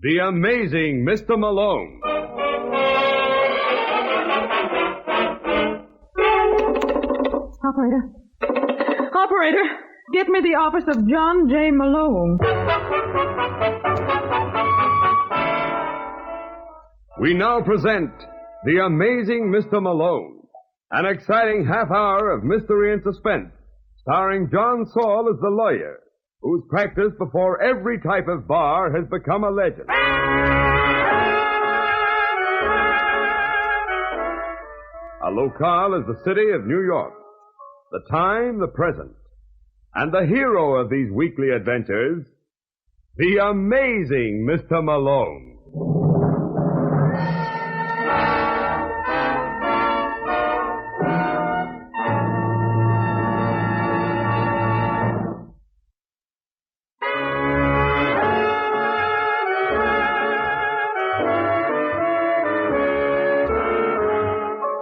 The Amazing Mr. Malone. Operator, get me the office of John J. Malone. We now present The Amazing Mr. Malone, an exciting half hour of mystery and suspense, starring John Saul as the lawyer, whose practice before every type of bar has become a legend. A locale is the city of New York. The time, the present. And the hero of these weekly adventures, the amazing Mr. Malone.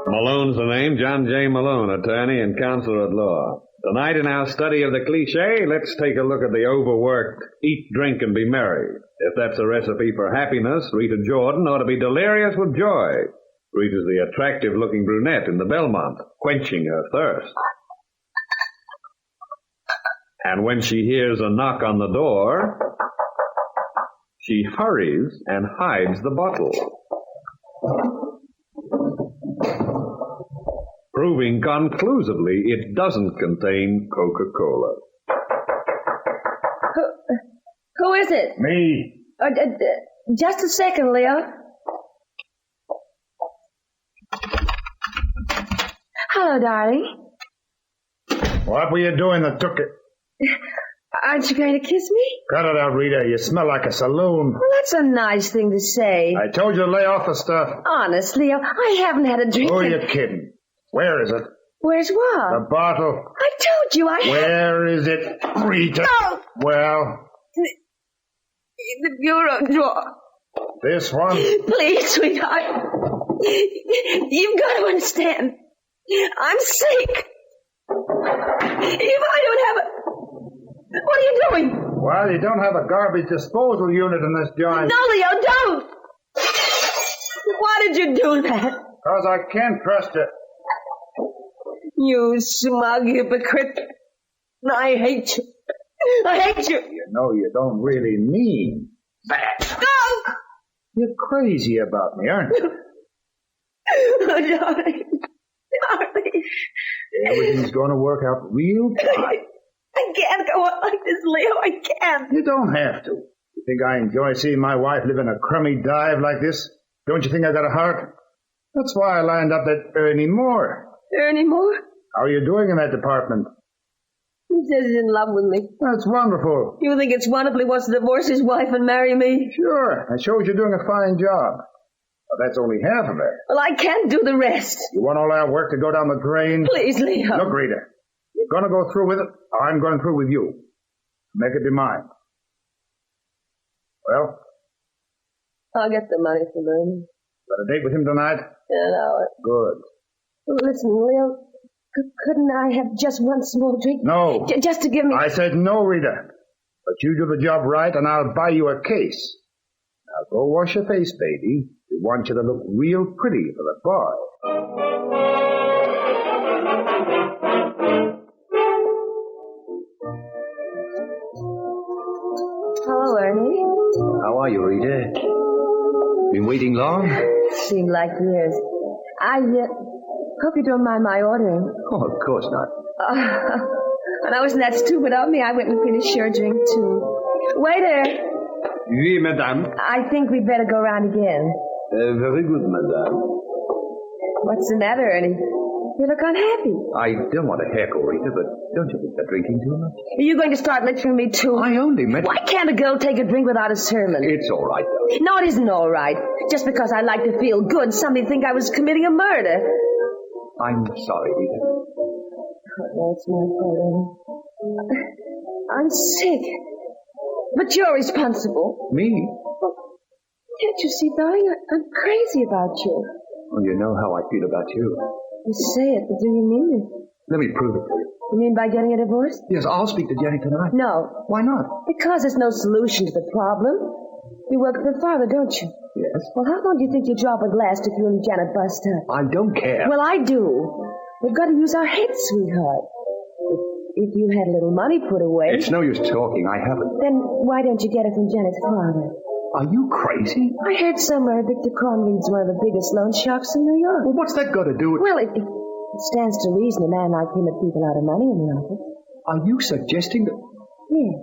Malone's the name, John J. Malone, attorney and counselor at law. Tonight in our study of the cliché, let's take a look at the overworked eat, drink, and be merry. If that's a recipe for happiness, Rita Jordan ought to be delirious with joy. Rita's the attractive-looking brunette in the Belmont, quenching her thirst. And when she hears a knock on the door, she hurries and hides the bottle, proving conclusively it doesn't contain Coca-Cola. Who is it? Me. Just a second, Leo. Hello, darling. What were you doing that took it? Aren't you going to kiss me? Cut it out, Rita. You smell like a saloon. Well, that's a nice thing to say. I told you to lay off the stuff. Honest, Leo, I haven't had a drink. Who are you kidding? Where is it? Where's what? The bottle. I told you I Where is it, Rita? No! Well? In the bureau drawer. This one? Please, sweetheart. You've got to understand. I'm sick. If I don't have a... What are you doing? Well, you don't have a garbage disposal unit in this joint. No, Leo, don't. Why did you do that? Because I can't trust you. You smug hypocrite. I hate you. I hate you. You know you don't really mean that. No! You're crazy about me, aren't you? Oh, darling. Darling. Everything's going to work out real fine. I can't go on like this, Leo. I can't. You don't have to. You think I enjoy seeing my wife live in a crummy dive like this? Don't you think I got a heart? That's why I lined up that Ernie Moore. Ernie Moore? How are you doing in that department? He says he's in love with me. That's wonderful. You think it's wonderful he wants to divorce his wife and marry me? Sure. That shows you're doing a fine job. But that's only half of it. Well, I can't do the rest. You want all our work to go down the drain? Please, Leo. Look, Rita. You're going to go through with it, or I'm going through with you. Make it be mine. Well? I'll get the money from him. Got a date with him tonight? In an hour. Good. Listen, Leo, couldn't I have just one small drink? No. Just to give me... I said no, Rita. But you do the job right, and I'll buy you a case. Now go wash your face, baby. We want you to look real pretty for the boy. Hello, Ernie. How are you, Rita? Been waiting long? Seemed like years. I hope you don't mind my ordering. Oh, of course not. And I wasn't that stupid of me. I went and finished your drink, too. Waiter, Oui, madame. I think we'd better go round again. Very good, madame. What's the matter, Ernie? You look unhappy. I don't want to heckle, Rita, but don't you think they're drinking too much? Are you going to start lecturing me, too? I only meant... Why can't a girl take a drink without a sermon? It's all right, though. No, it isn't all right. Just because I like to feel good, somebody think I was committing a murder. I'm sorry, Rita. Oh, that's my fault, Ernie. I'm sick. But you're responsible. Me? Can't you see, darling? I'm crazy about you. Well, you know how I feel about you. You say it, but do you mean it? Let me prove it to you. You mean by getting a divorce? Yes, I'll speak to Jenny tonight. No. Why not? Because there's no solution to the problem. You work for Father, don't you? Yes. Well, how long do you think you'd drop a glass if you and Janet bust up? I don't care. Well, I do. We've got to use our heads, sweetheart. If you had a little money put away... It's no use talking. I haven't. Then why don't you get it from Janet's father? Are you crazy? I heard somewhere Victor Conrad's one of the biggest loan sharks in New York. Well, what's that got to do with... Well, it stands to reason a man like him would keep a lot of money in the office. Are you suggesting that... Yes.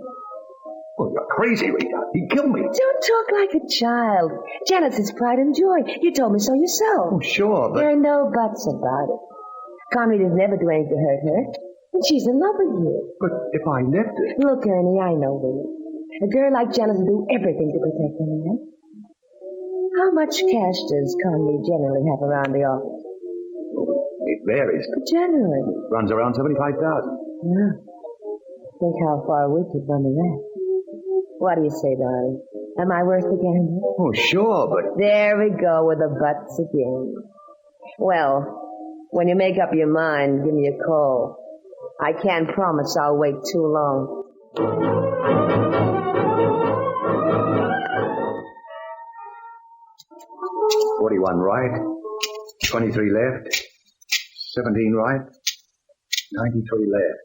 Well, you're crazy, Rita. He'd kill me. Don't talk like a child. Janet's his pride and joy. You told me so yourself. Oh, sure, but... There are no buts about it. Conrad would never do anything to hurt her. And she's in love with you. But if I left it... Look, Ernie, I know Willie. A girl like Janet will do everything to protect a man. How much cash does Conrad generally have around the office? It varies. Generally. Runs around 75,000. Yeah. Think how far we could run the rest. What do you say, darling? Am I worth the gamble? Oh, sure, but... There we go with the buts again. Well, when you make up your mind, give me a call. I can't promise I'll wait too long. 41 right, 23 left, 17 right, 93 left.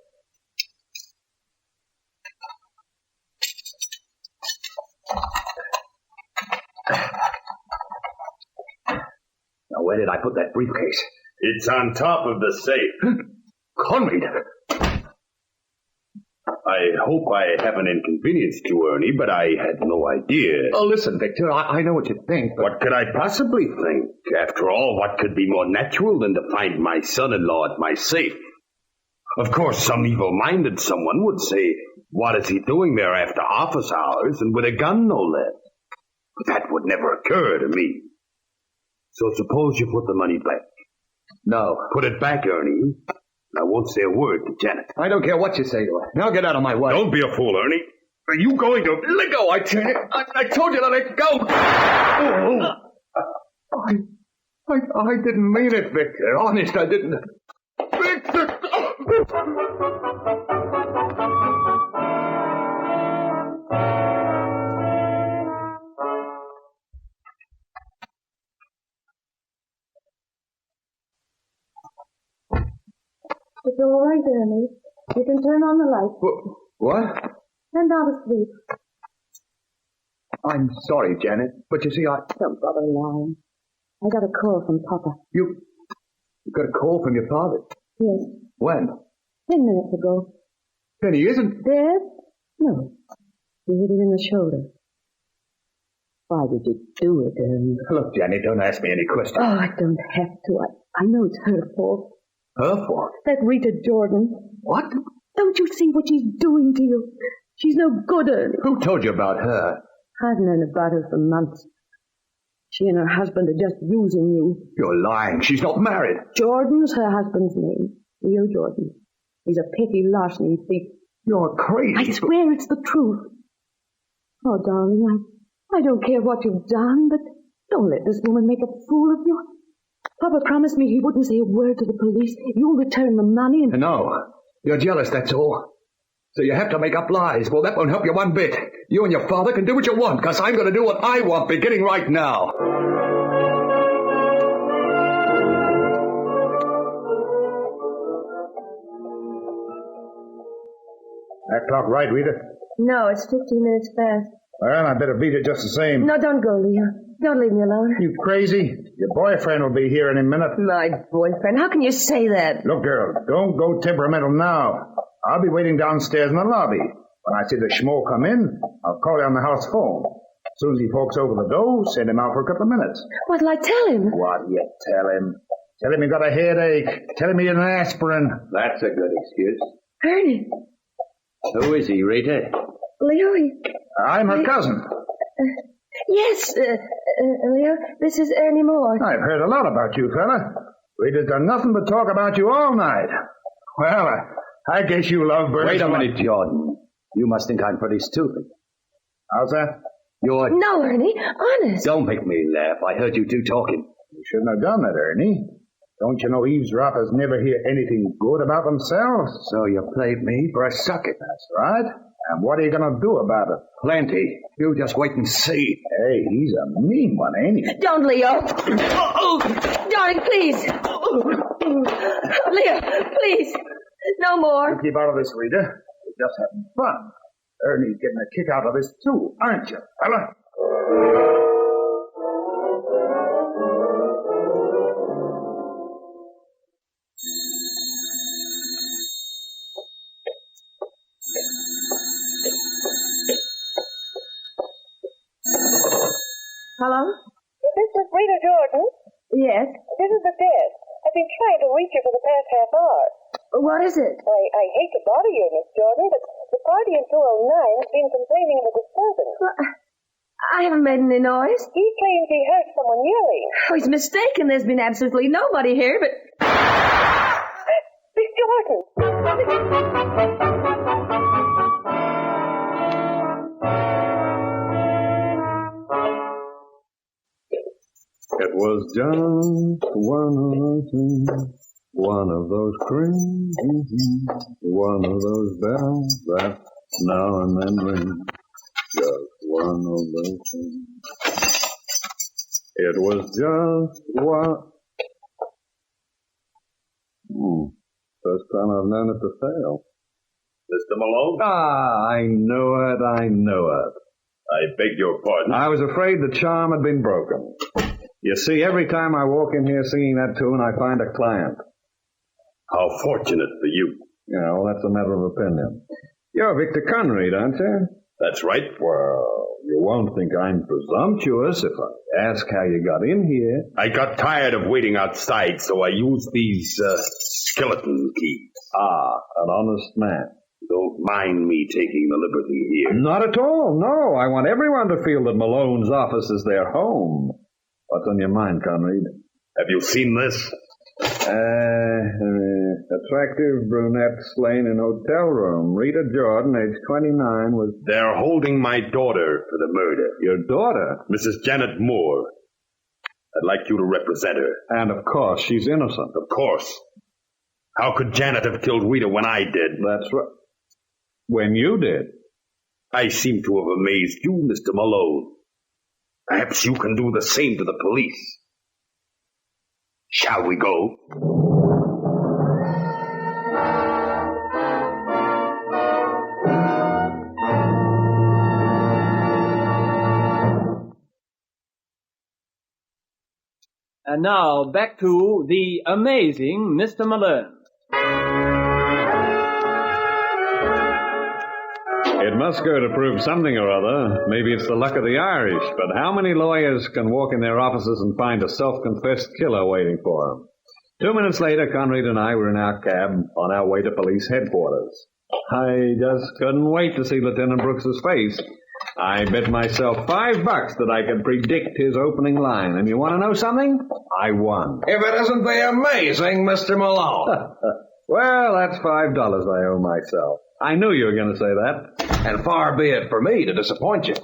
Now, where did I put that briefcase? It's on top of the safe. Conrad! I hope I haven't inconvenienced you, Ernie, but I had no idea. Oh, listen, Victor, I know what you think, but... What could I possibly think? After all, what could be more natural than to find my son-in-law at my safe? Of course, some evil-minded someone would say, what is he doing there after office hours and with a gun, no less? But that would never occur to me. So suppose you put the money back. No. Put it back, Ernie. I won't say a word to Janet. I don't care what you say to her. Now get out of my way. Don't be a fool, Ernie. Are you going to... Let go, I tell you. I told you to let go. I didn't mean it, Victor. Honest, I didn't. Victor! It's all right, Ernie. You can turn on the light. What? Turn down to sleep. I'm sorry, Janet, but you see, Don't bother lying. I got a call from Papa. You got a call from your father? Yes, When? 10 minutes ago. Then he isn't. Dead? No. He hit it in the shoulder. Why did you do it, Ernie? Look, Janet, don't ask me any questions. Oh, I don't have to. I know it's her fault. Her fault? That Rita Jordan. What? Don't you see what she's doing to you? She's no good, Ernie. Who told you about her? I've known about her for months. She and her husband are just using you. You're lying. She's not married. Jordan's her husband's name. Leo Jordan. He's a petty larceny thief. You're crazy. I swear it's the truth. Oh, darling, I don't care what you've done, but don't let this woman make a fool of you. Papa promised me he wouldn't say a word to the police. You'll return the money and... No. You're jealous, that's all. So you have to make up lies. Well, that won't help you one bit. You and your father can do what you want, because I'm going to do what I want, beginning right now. That clock right, Rita? No, it's 15 minutes past. Well, I better beat it just the same. No, don't go, Leo. Don't leave me alone. You crazy? Your boyfriend will be here any minute. My boyfriend? How can you say that? Look, girl, don't go temperamental now. I'll be waiting downstairs in the lobby. When I see the schmo come in, I'll call you on the house phone. As soon as he walks over the door, send him out for a couple of minutes. What'll I tell him? What do you tell him? Tell him you got a headache. Tell him you need an aspirin. That's a good excuse. Ernie. Who is he, Rita? Leo, I'm her cousin. Yes, Leo, this is Ernie Moore. I've heard a lot about you, fella. Rita's done nothing but talk about you all night. Well, I guess you love birds. Wait a minute, Jordan. You must think I'm pretty stupid. How's that? You're... No, Ernie, honest. Don't make me laugh. I heard you two talking. You shouldn't have done that, Ernie. Don't you know eavesdroppers never hear anything good about themselves? So you played me for a sucker. That's right. And what are you going to do about it? Plenty. You just wait and see. Hey, he's a mean one, ain't he? Don't, Leo. Darling, please. Leo, please. No more. Keep out of this, Rita. We're just having fun. Ernie's getting a kick out of this, too, aren't you, fella? Hello? This is Rita Jordan. Yes. This is the desk. I've been trying to reach you for the past half hour. What is it? I hate to bother you, Miss Jordan, but the party in 209 has been complaining of a disturbance. I haven't made any noise. He claims he heard someone yelling. Oh, he's mistaken. There's been absolutely nobody here, but... Miss Jordan! It was just one of those crazy, one of those bells that now and then ring. Just one of those things. It was just one. First time I've known it to fail. Mr. Malone? I know it. I beg your pardon. I was afraid the charm had been broken. You see, every time I walk in here singing that tune, I find a client. How fortunate for you. Yeah, well, that's a matter of opinion. You're Victor Conrad, aren't you? That's right. Well, you won't think I'm presumptuous if I ask how you got in here. I got tired of waiting outside, so I used these skeleton keys. An honest man. Don't mind me taking the liberty here. Not at all, no. I want everyone to feel that Malone's office is their home. What's on your mind, Conrad? Have you seen this? Attractive brunette slain in hotel room. Rita Jordan, age 29, was... They're holding my daughter for the murder. Your daughter? Mrs. Janet Moore. I'd like you to represent her. And of course, she's innocent. Of course. How could Janet have killed Rita when I did? That's right. When you did? I seem to have amazed you, Mr. Malone. Perhaps you can do the same to the police. Shall we go? And now, back to the amazing Mr. Malone. It must go to prove something or other. Maybe it's the luck of the Irish, but how many lawyers can walk in their offices and find a self-confessed killer waiting for them? 2 minutes later, Conrad and I were in our cab on our way to police headquarters. I just couldn't wait to see Lieutenant Brooks's face. I bet myself $5 that I could predict his opening line. And you want to know something? I won. If it isn't the amazing Mr. Malone. Well, that's $5 I owe myself. I knew you were going to say that. And far be it for me to disappoint you.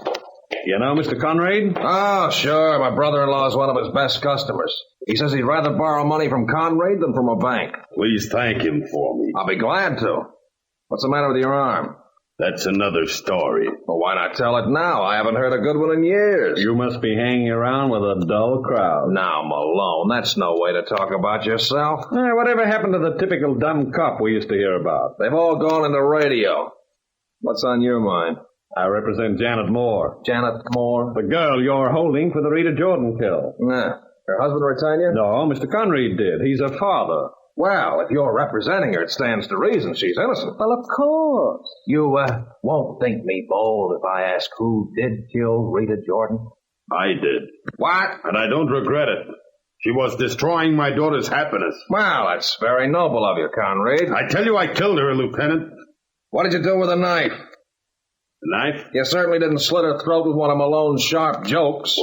You know Mr. Conrad? Oh, sure. My brother-in-law is one of his best customers. He says he'd rather borrow money from Conrad than from a bank. Please thank him for me. I'll be glad to. What's the matter with your arm? That's another story. Well, why not tell it now? I haven't heard a good one in years. You must be hanging around with a dull crowd. Now, Malone, that's no way to talk about yourself. Whatever happened to the typical dumb cop we used to hear about? They've all gone into radio. What's on your mind? I represent Janet Moore. Janet Moore? The girl you're holding for the Rita Jordan kill. Nah. Her husband retain you? No, Mr. Conrad did. He's her father. Well, if you're representing her, it stands to reason she's innocent. Well, of course. You, won't think me bold if I ask who did kill Rita Jordan? I did. What? And I don't regret it. She was destroying my daughter's happiness. Well, that's very noble of you, Conrad. I tell you I killed her, Lieutenant. What did you do with a knife? The knife? You certainly didn't slit her throat with one of Malone's sharp jokes.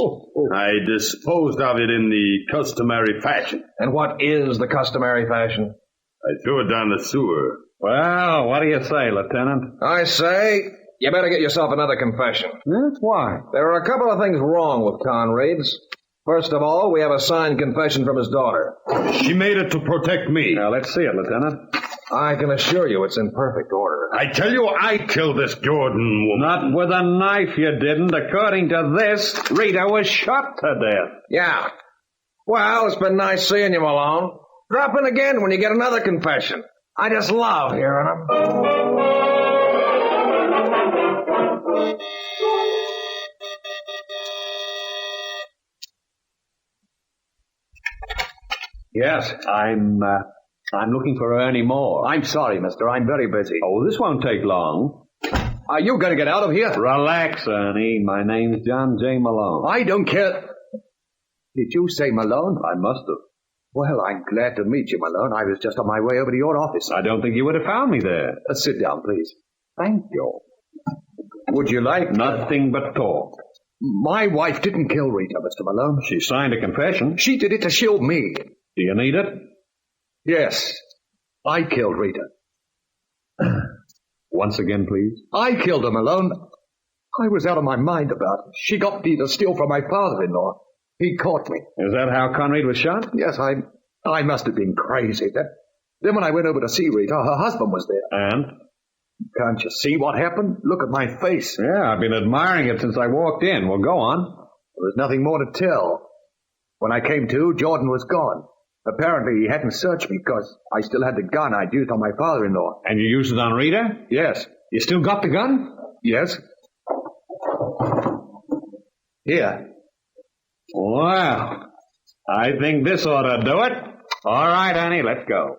I disposed of it in the customary fashion. And what is the customary fashion? I threw it down the sewer. Well, what do you say, Lieutenant? I say, you better get yourself another confession. Why? There are a couple of things wrong with Conrad's. First of all, we have a signed confession from his daughter. She made it to protect me. Now, let's see it, Lieutenant. I can assure you it's in perfect order. I tell you, I killed this Jordan woman. Not with a knife, you didn't. According to this, Rita was shot to death. Yeah. Well, it's been nice seeing you, Malone. Drop in again when you get another confession. I just love hearing them. Yes, I'm looking for Ernie Moore. I'm sorry, mister. I'm very busy. Oh, this won't take long. Are you going to get out of here? Relax, Ernie. My name's John J. Malone. I don't care. Did you say Malone? I must have. Well, I'm glad to meet you, Malone. I was just on my way over to your office. I don't think you would have found me there. Sit down, please. Thank you. Would you like... Nothing but talk. My wife didn't kill Rita, Mr. Malone. She signed a confession. She did it to shield me. Do you need it? Yes. I killed Rita. Once again, please. I killed her, Malone. I was out of my mind about it. She got me to steal from my father-in-law. He caught me. Is that how Conrad was shot? Yes, I must have been crazy. Then when I went over to see Rita, her husband was there. And? Can't you see what happened? Look at my face. Yeah, I've been admiring it since I walked in. Well, go on. There was nothing more to tell. When I came to, Jordan was gone. Apparently, he hadn't searched me because I still had the gun I'd used on my father-in-law. And you used it on Rita? Yes. You still got the gun? Yes. Here. Well, I think this ought to do it. All right, Annie, let's go.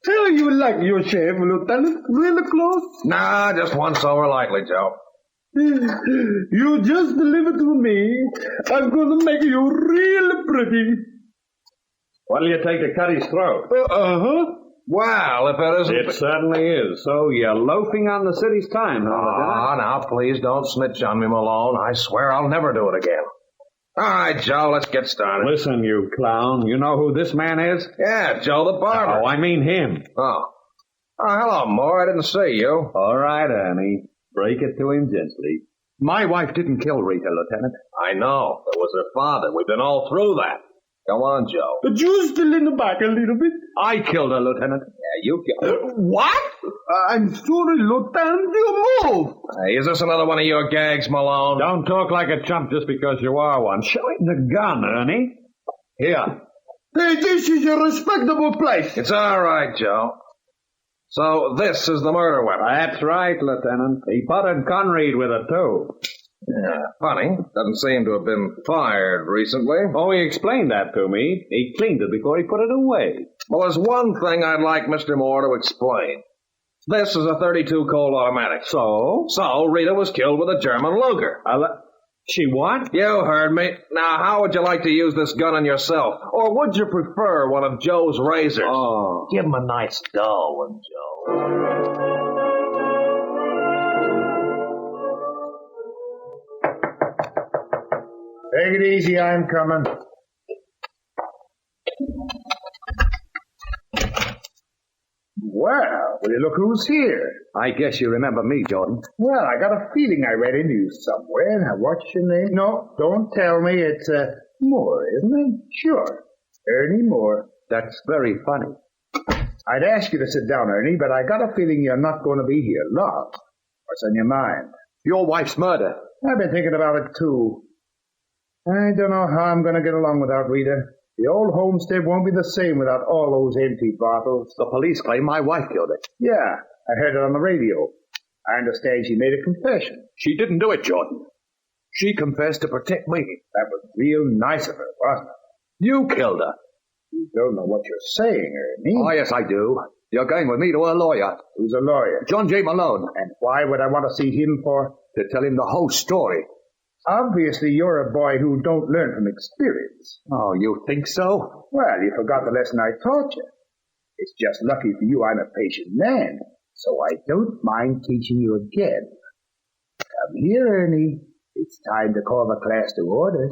How you like your shave, Lieutenant? Really close? Nah, just once over likely, Joe. You just delivered to me. I'm going to make you really pretty. What'll you take to cut his throat? Uh-huh. Well, if it isn't... It certainly is. So you're loafing on the city's time, huh, Lieutenant? Now, please don't snitch on me, Malone. I swear I'll never do it again. All right, Joe, let's get started. Listen, you clown. You know who this man is? Yeah, Joe the barber. Oh, I mean him. Oh, hello, Moore. I didn't see you. All right, Ernie. Break it to him gently. My wife didn't kill Rita, Lieutenant. I know. It was her father. We've been all through that. Go on, Joe. But you still in the back a little bit. I killed her, Lieutenant. Yeah, you killed her. What? I'm sorry, Lieutenant. You move. Hey, is this another one of your gags, Malone? Don't talk like a chump just because you are one. Show him the gun, Ernie. Here. Hey, this is a respectable place. It's all right, Joe. So this is the murder weapon. That's right, Lieutenant. He potted Conrad with it, too. Yeah, funny. Doesn't seem to have been fired recently. Oh, he explained that to me. He cleaned it before he put it away. Well, there's one thing I'd like Mr. Moore to explain. This is a .32 Colt automatic. So? So, Rita was killed with a German Luger. She what? You heard me. Now, how would you like to use this gun on yourself? Or would you prefer one of Joe's razors? Oh. Give him a nice dull one, Joe. Take it easy, I'm coming. Well, will you look who's here? I guess you remember me, Jordan. Well, I got a feeling I read into you somewhere. Now, what's your name? No, don't tell me. It's Moore, isn't it? Sure. Ernie Moore. That's very funny. I'd ask you to sit down, Ernie, but I got a feeling you're not going to be here long. What's on your mind? Your wife's murder. I've been thinking about it, too. I don't know how I'm going to get along without Rita. The old homestead won't be the same without all those empty bottles. The police claim my wife killed it. Yeah, I heard it on the radio. I understand she made a confession. She didn't do it, Jordan. She confessed to protect me. That was real nice of her, wasn't it? You killed her. You don't know what you're saying, Ernie. Oh, yes, I do. You're going with me to a lawyer. Who's a lawyer? John J. Malone. And why would I want to see him for? To tell him the whole story. Obviously, you're a boy who don't learn from experience. Oh, you think so? Well, you forgot the lesson I taught you. It's just lucky for you I'm a patient man, so I don't mind teaching you again. Come here, Ernie. It's time to call the class to order.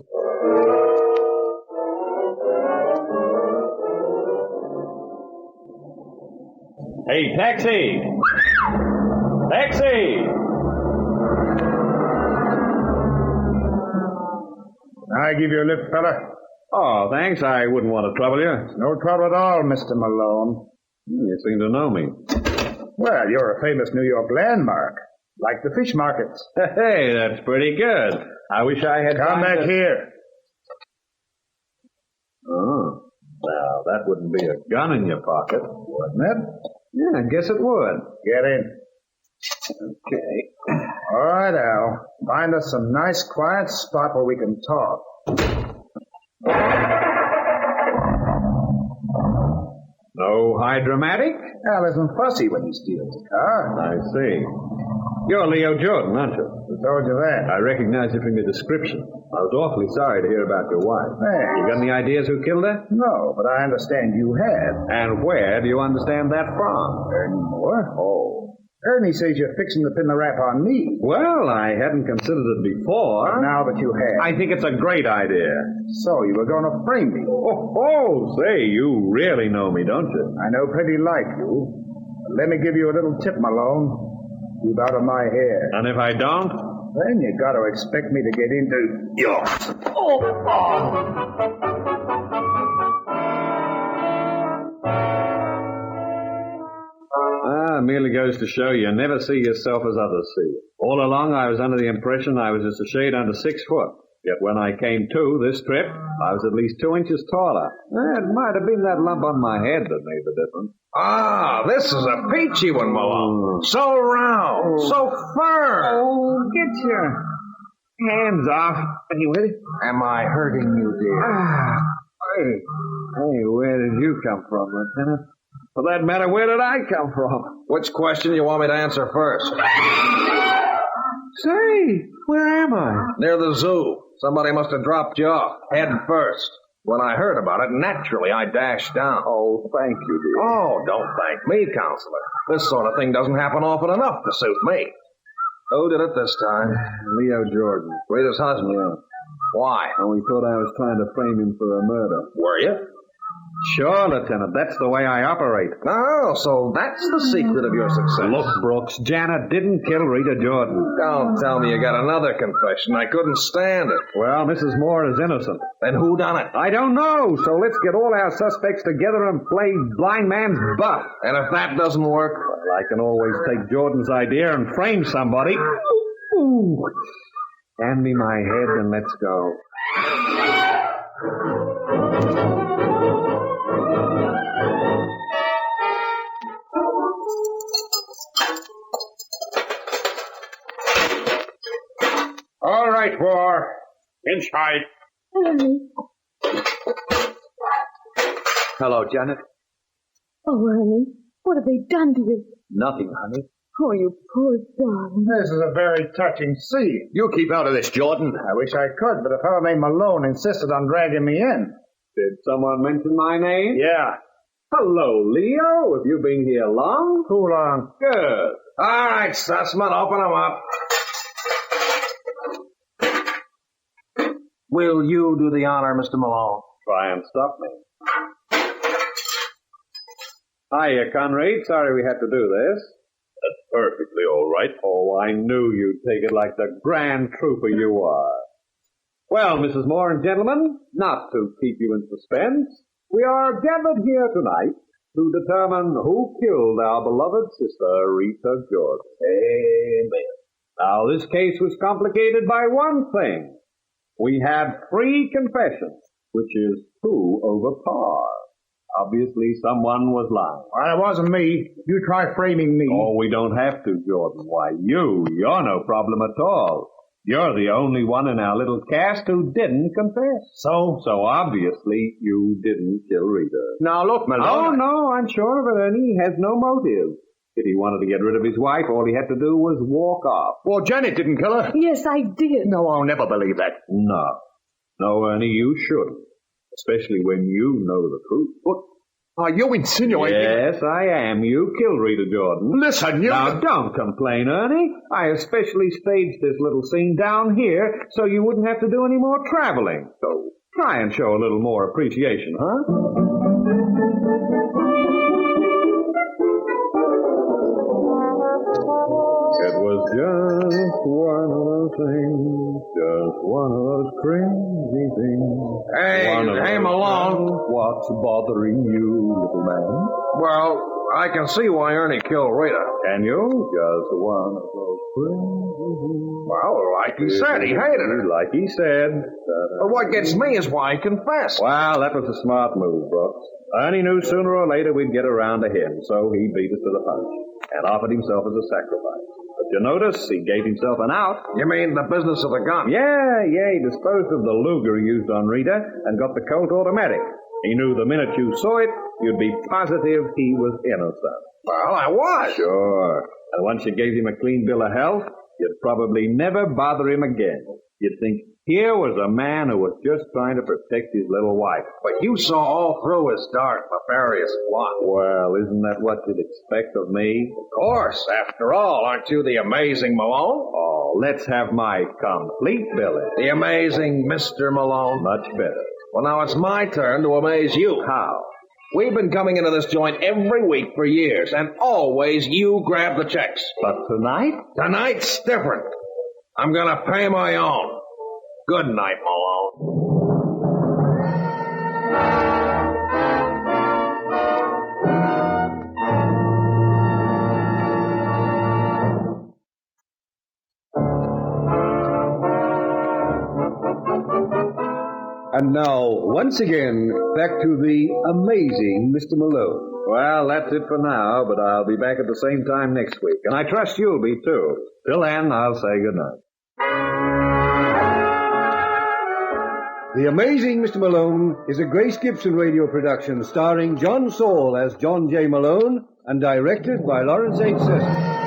Hey, taxi! Taxi! I give you a lift, fella? Oh, thanks. I wouldn't want to trouble you. No trouble at all, Mr. Malone. You seem to know me. Well, you're a famous New York landmark, like the fish markets. Hey, that's pretty good. I wish I had Come back here. Oh, now that wouldn't be a gun in your pocket, wouldn't it? Yeah, I guess it would. Get in. Okay. All right, Al. Find us some nice, quiet spot where we can talk. No hydromatic? Al isn't fussy when he steals a car. I see. You're Leo Jordan, aren't you? Who told you that? I recognize you from your description. I was awfully sorry to hear about your wife. Thanks. You got any ideas who killed her? No, but I understand you have. And where do you understand that from? Any more? Oh. Ernie says you're fixing to pin the rap on me. Well, I hadn't considered it before. Now that you have. I think it's a great idea. So you were going to frame me. Say, you really know me, don't you? I know plenty like you. Let me give you a little tip, Malone. Keep out of my hair. And if I don't? Then you got to expect me to get into yours. Merely goes to show you never see yourself as others see you. All along I was under the impression I was just a shade under 6 foot. Yet when I came to this trip, I was at least 2 inches taller. It might have been that lump on my head that made the difference. Ah, this is a peachy one, Malone. So round, so firm. Oh, get your hands off. Anyway, Am I hurting you, dear? Hey, where did you come from, Lieutenant? For that matter, where did I come from? Which question you want me to answer first? Say, where am I? Near the zoo. Somebody must have dropped you off, head first. When I heard about it, naturally, I dashed down. Oh, thank you, dear. Oh, don't thank me, Counselor. This sort of thing doesn't happen often enough to suit me. Who did it this time? Leo Jordan. Rita's husband. Yeah. Why? And we thought I was trying to frame him for a murder. Were you? Sure, Lieutenant. That's the way I operate. Oh, so that's the secret of your success. Look, Brooks, Janet didn't kill Rita Jordan. Don't tell me you got another confession. I couldn't stand it. Well, Mrs. Moore is innocent. Then who done it? I don't know, so let's get all our suspects together and play blind man's buff. And if that doesn't work? Well, I can always take Jordan's idea and frame somebody. Ooh. Hand me my head and let's go. All right, War. Inside. Ernie. Hello, Janet. Oh, Ernie, what have they done to you? Nothing, honey. Oh, you poor darling. This is a very touching scene. You keep out of this, Jordan. I wish I could, but a fellow named Malone insisted on dragging me in. Did someone mention my name? Yeah. Hello, Leo. Have you been here long? Too long. Good. All right, Sussman, open them up. Will you do the honor, Mr. Malone? Try and stop me. Hiya, Conrad. Sorry we had to do this. That's perfectly all right. Oh, I knew you'd take it like the grand trooper you are. Well, Mrs. Moore and gentlemen, not to keep you in suspense, we are gathered here tonight to determine who killed our beloved sister, Rita Jordan. Amen. Now, this case was complicated by one thing. We had 3 confessions, which is 2 over par. Obviously, someone was lying. Well, it wasn't me. You try framing me. Oh, we don't have to, Jordan. Why, you're no problem at all. You're the only one in our little cast who didn't confess. So? So obviously, you didn't kill Rita. Now, look, Malone. Oh, no, I'm sure of it, Ernie. He has no motive. If he wanted to get rid of his wife, all he had to do was walk off. Well, Janet didn't kill her. Yes, I did. No, I'll never believe that. No, Ernie, you shouldn't. Especially when you know the truth. What? Are you insinuating? Yes, I am. You killed Rita Jordan. Listen, you... Now, don't complain, Ernie. I especially staged this little scene down here so you wouldn't have to do any more traveling. So try and show a little more appreciation, huh? It was just one of those things, just one of those crazy anything. Hey, Malone. What's bothering you, little man? Well, I can see why Ernie killed Rita. Can you? Just one of those friends. Well, like he said, he hated her. Like he said. But what gets me is why he confessed. Well, that was a smart move, Brooks. Ernie knew sooner or later we'd get around to him, so he beat us to the punch and offered himself as a sacrifice. But you notice he gave himself an out. You mean the business of the gun? Yeah, he disposed of the Luger he used on Rita and got the Colt automatic. He knew the minute you saw it, you'd be positive he was innocent. Well, I was. Sure. And once you gave him a clean bill of health, you'd probably never bother him again. You'd think here was a man who was just trying to protect his little wife. But you saw all through his dark, nefarious plot. Well, isn't that what you'd expect of me? Of course. After all, aren't you the amazing Malone? Oh, let's have my complete billing. The amazing Mr. Malone. Much better. Well, now it's my turn to amaze you. How? We've been coming into this joint every week for years, and always you grab the checks. But tonight? Tonight's different. I'm gonna pay my own. Good night, Malone. And now, once again, back to the amazing Mr. Malone. Well, that's it for now, but I'll be back at the same time next week. And I trust you'll be, too. Till then, I'll say good night. The Amazing Mr. Malone is a Grace Gibson radio production starring John Saul as John J. Malone and directed by Lawrence H. Sessions.